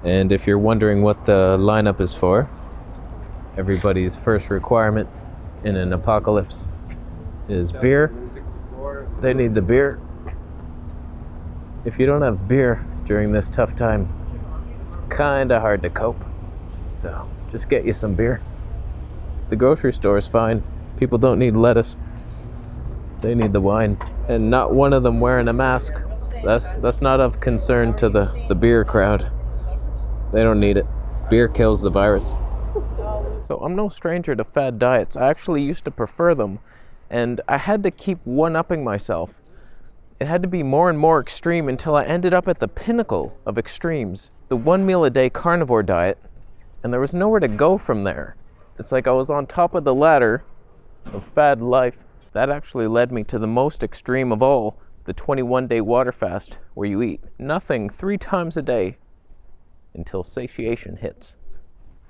And if you're wondering what the lineup is for, everybody's first requirement in an apocalypse is beer. They need the beer. If you don't have beer during this tough time, it's kinda hard to cope. So just get you some beer. The grocery store is fine. People don't need lettuce. They need the wine. And not one of them wearing a mask. That's not of concern to the beer crowd. They don't need it. Beer kills the virus. So I'm no stranger to fad diets. I actually used to prefer them, and I had to keep one-upping myself. It had to be more and more extreme until I ended up at the pinnacle of extremes, the 1 meal a day carnivore diet, and there was nowhere to go from there. It's like I was on top of the ladder of fad life. That actually led me to the most extreme of all, the 21-day water fast, where you eat nothing 3 times a day until satiation hits.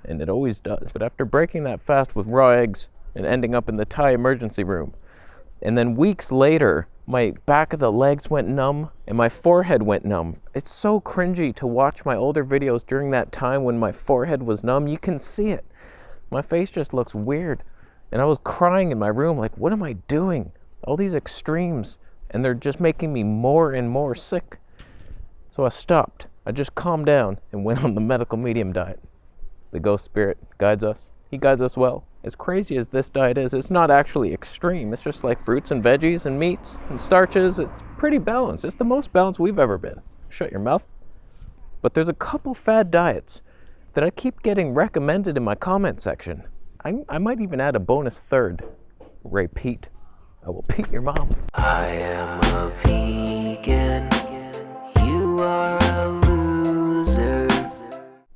And it always does. But after breaking that fast with raw eggs and ending up in the Thai emergency room, and then weeks later, my back of the legs went numb and my forehead went numb. It's so cringy to watch my older videos during that time when my forehead was numb. You can see it. My face just looks weird. And I was crying in my room like, what am I doing? All these extremes. And they're just making me more and more sick. So I stopped. I just calmed down and went on the medical medium diet. The ghost spirit guides us. He guides us well. As crazy as this diet is, it's not actually extreme. It's just like fruits and veggies and meats and starches. It's pretty balanced. It's the most balanced we've ever been. Shut your mouth. But there's a couple fad diets that I keep getting recommended in my comment section. I might even add a bonus third. Repeat. I will beat your mom. I am a vegan. You are a loser.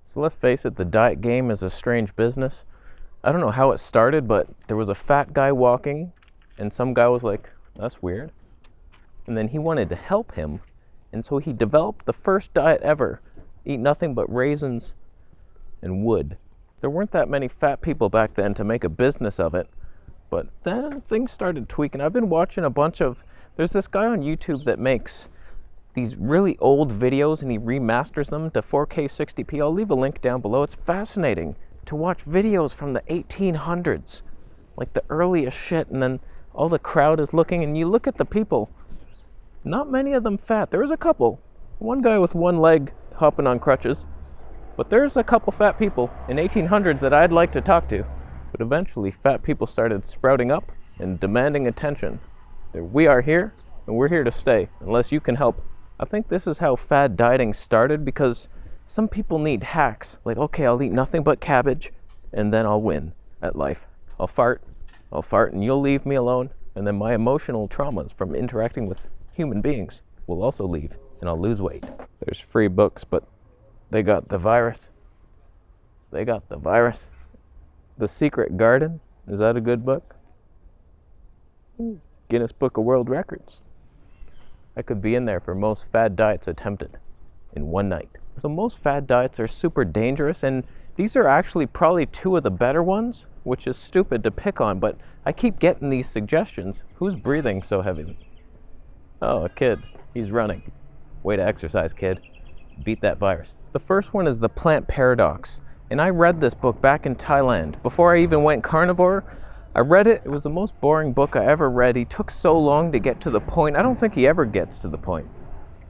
So let's face it, the diet game is a strange business. I don't know how it started, but there was a fat guy walking, and some guy was like, that's weird. And then he wanted to help him, and so he developed the first diet ever. Eat nothing but raisins and wood. There weren't that many fat people back then to make a business of it, but then things started tweaking. I've been watching a bunch of, there's this guy on YouTube that makes these really old videos and he remasters them to 4K 60p. I'll leave a link down below. It's fascinating to watch videos from the 1800s, like the earliest shit, and then all the crowd is looking, and you look at the people, not many of them fat. There was a couple, one guy with one leg hopping on crutches, but there's a couple fat people in 1800s that I'd like to talk to. But eventually fat people started sprouting up and demanding attention. We are here, and we're here to stay, unless you can help. I think this is how fad dieting started, because some people need hacks. Like, okay, I'll eat nothing but cabbage, and then I'll win at life. I'll fart, and you'll leave me alone, and then my emotional traumas from interacting with human beings will also leave, and I'll lose weight. There's free books, but they got the virus. They got the virus. The Secret Garden, is that a good book? Guinness Book of World Records. I could be in there for most fad diets attempted in one night. So most fad diets are super dangerous, and these are actually probably 2 of the better ones, which is stupid to pick on, but I keep getting these suggestions. Who's breathing so heavy? Oh, a kid. He's running. Way to exercise, kid. Beat that virus. The first one is The Plant Paradox, and I read this book back in Thailand. Before I even went carnivore, I read it. It was the most boring book I ever read. He took so long to get to the point. I don't think he ever gets to the point.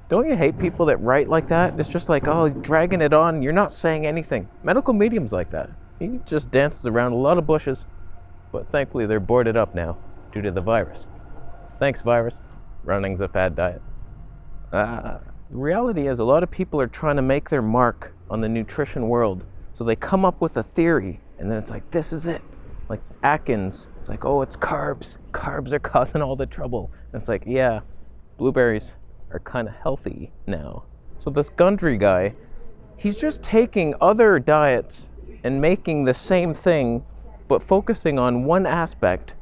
Don't you hate people that write like that? It's just like, oh, dragging it on. You're not saying anything. Medical medium's like that. He just dances around a lot of bushes. But thankfully, they're boarded up now due to the virus. Thanks, virus. Running's a fad diet. The reality is a lot of people are trying to make their mark on the nutrition world. So they come up with a theory, and then it's like, this is it. Like Atkins, it's like, oh, it's carbs. Carbs are causing all the trouble. And it's like, yeah, blueberries are kind of healthy now. So this Gundry guy, he's just taking other diets and making the same thing, but focusing on one aspect,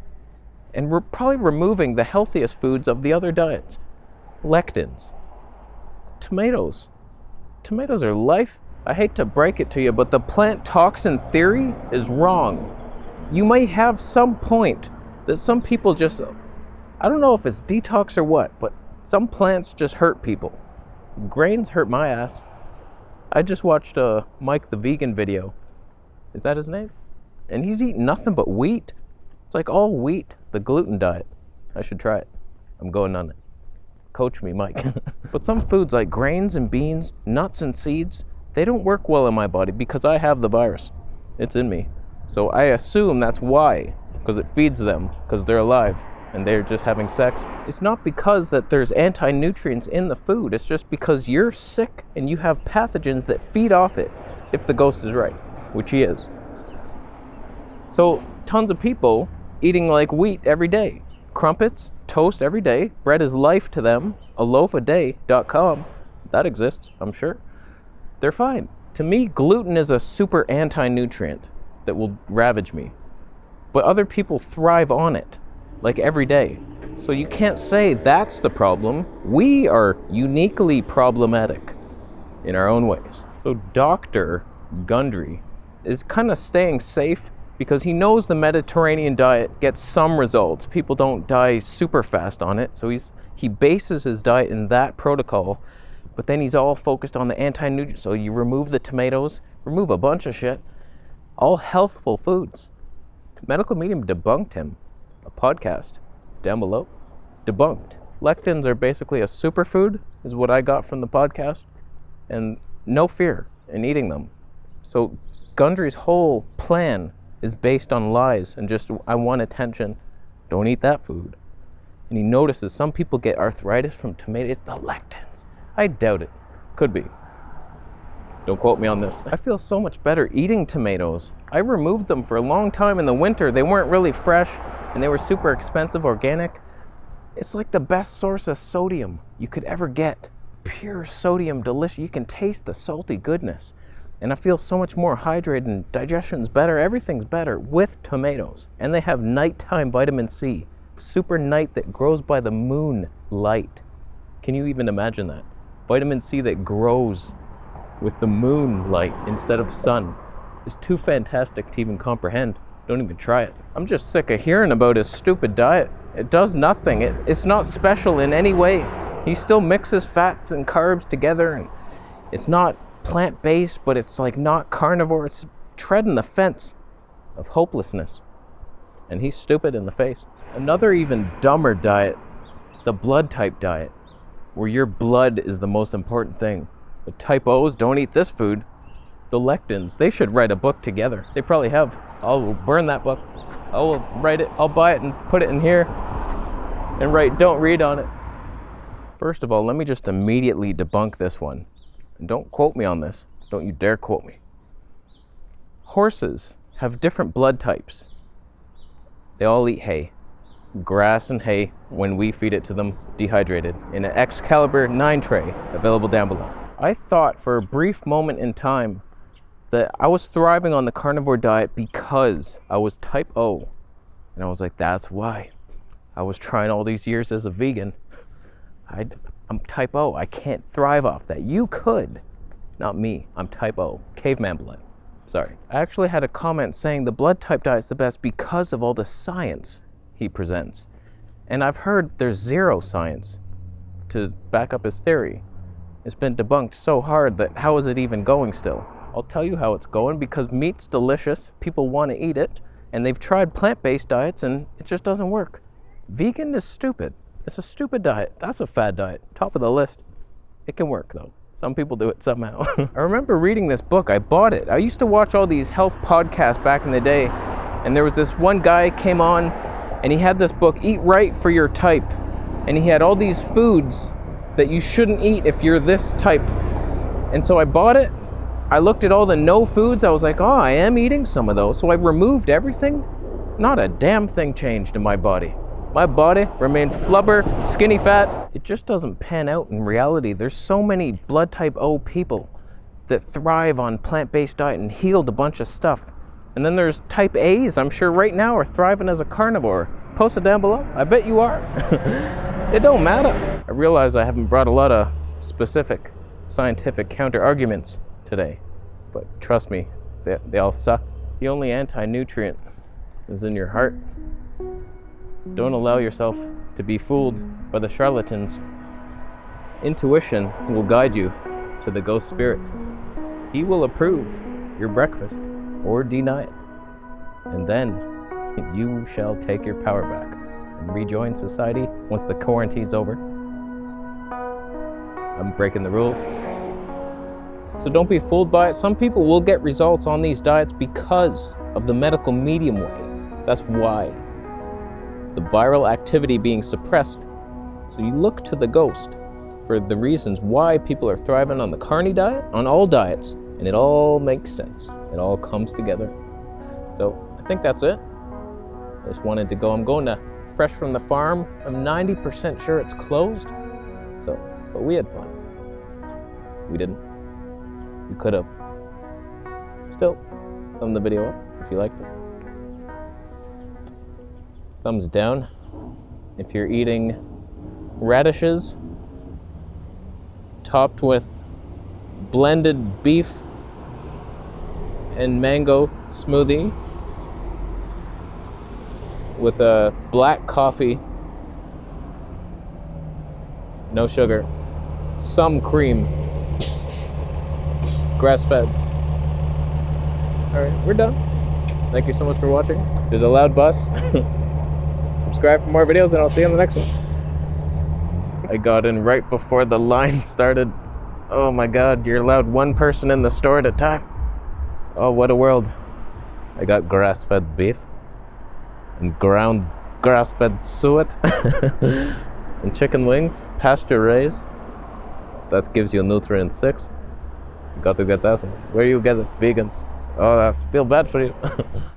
and we're probably removing the healthiest foods of the other diets. Lectins. Tomatoes. Tomatoes are life. I hate to break it to you, but the plant toxin theory is wrong. You may have some point that some people just, I don't know if it's detox or what, but some plants just hurt people. Grains hurt my ass. I just watched Mike the Vegan video. Is that his name? And he's eating nothing but wheat. It's like all wheat, the gluten diet. I should try it. I'm going on it. Coach me, Mike. But some foods like grains and beans, nuts and seeds, they don't work well in my body because I have the virus. It's in me. So I assume that's why, because it feeds them, because they're alive and they're just having sex. It's not because that there's anti-nutrients in the food. It's just because you're sick and you have pathogens that feed off it, if the ghost is right, which he is. So tons of people eating like wheat every day. Crumpets, toast every day. Bread is life to them. alofaday.com. That exists, I'm sure. They're fine. To me, gluten is a super anti-nutrient that will ravage me. But other people thrive on it, like every day. So you can't say that's the problem. We are uniquely problematic in our own ways. So Dr. Gundry is kind of staying safe because he knows the Mediterranean diet gets some results. People don't die super fast on it. So he bases his diet in that protocol, but then he's all focused on the anti-nutrients. So you remove the tomatoes, remove a bunch of shit, all healthful foods. Medical Medium debunked him, a podcast down below. Debunked. Lectins are basically a superfood, is what I got from the podcast, and no fear in eating them. So Gundry's whole plan is based on lies and just, I want attention, don't eat that food. And he notices some people get arthritis from tomatoes. It's the lectins. I doubt it. Could be. Don't quote me on this. I feel so much better eating tomatoes. I removed them for a long time in the winter. They weren't really fresh and they were super expensive, organic. It's like the best source of sodium you could ever get. Pure sodium, delicious. You can taste the salty goodness. And I feel so much more hydrated and digestion's better. Everything's better with tomatoes. And they have nighttime vitamin C. Super night that grows by the moon light. Can you even imagine that? Vitamin C that grows with the moon light instead of sun. It's too fantastic to even comprehend. Don't even try it. I'm just sick of hearing about his stupid diet. It does nothing. It's not special in any way. He still mixes fats and carbs together, and it's not plant-based, but it's like not carnivore. It's treading the fence of hopelessness. And he's stupid in the face. Another even dumber diet, the blood type diet, where your blood is the most important thing. The type O's don't eat this food. The lectins, they should write a book together. They probably have. I'll burn that book. I will write it. I'll buy it and put it in here and write don't read on it. First of all, let me just immediately debunk this one. And don't quote me on this. Don't you dare quote me. Horses have different blood types. They all eat hay. Grass and hay when we feed it to them dehydrated in an Excalibur 9 tray available down below. I thought for a brief moment in time that I was thriving on the carnivore diet because I was type O. And I was like, that's why. I was trying all these years as a vegan. I'm type O. I can't thrive off that. You could. Not me. I'm type O. Caveman blood. Sorry. I actually had a comment saying the blood type diet is the best because of all the science he presents. And I've heard there's zero science to back up his theory. It's been debunked so hard that how is it even going still? I'll tell you how it's going, because meat's delicious, people want to eat it, and they've tried plant-based diets and it just doesn't work. Vegan is stupid. It's a stupid diet. That's a fad diet. Top of the list. It can work though. Some people do it somehow. I remember reading this book. I bought it. I used to watch all these health podcasts back in the day, and there was this one guy came on and he had this book, Eat Right for Your Type. And he had all these foods that you shouldn't eat if you're this type. And so I bought it. I looked at all the no foods. I was like, oh, I am eating some of those. So I removed everything. Not a damn thing changed in my body. My body remained flubber, skinny fat. It just doesn't pan out in reality. There's so many blood type O people that thrive on plant-based diet and healed a bunch of stuff. And then there's type A's, I'm sure right now are thriving as a carnivore. Post it down below. I bet you are. It don't matter. I realize I haven't brought a lot of specific scientific counter-arguments today, but trust me, they all suck. The only anti-nutrient is in your heart. Don't allow yourself to be fooled by the charlatans. Intuition will guide you to the ghost spirit. he will approve your breakfast or deny it. And then you shall take your power back and rejoin society once the quarantine's over. I'm breaking the rules. So don't be fooled by it. Some people will get results on these diets because of the medical medium way. That's why. The viral activity being suppressed. So you look to the ghost for the reasons why people are thriving on the carny diet, on all diets, and it all makes sense. It all comes together. So I think that's it. I just wanted to go. I'm going to Fresh from the Farm. I'm 90% sure it's closed. But we had fun. We didn't. We could have. Still, thumb the video up if you liked it. Thumbs down if you're eating radishes topped with blended beef and mango smoothie with a black coffee, no sugar, some cream, grass-fed. All right, we're done. Thank you so much for watching. There's a loud bus. Subscribe for more videos and I'll see you on the next one. I got in right before the line started. Oh my God, you're allowed one person in the store at a time. Oh, what a world. I got grass-fed beef and ground grass-fed suet and chicken wings, pasture-raised. That gives you nutrient 6. Got to get that one. Where do you get it? Vegans. Oh, I feel bad for you.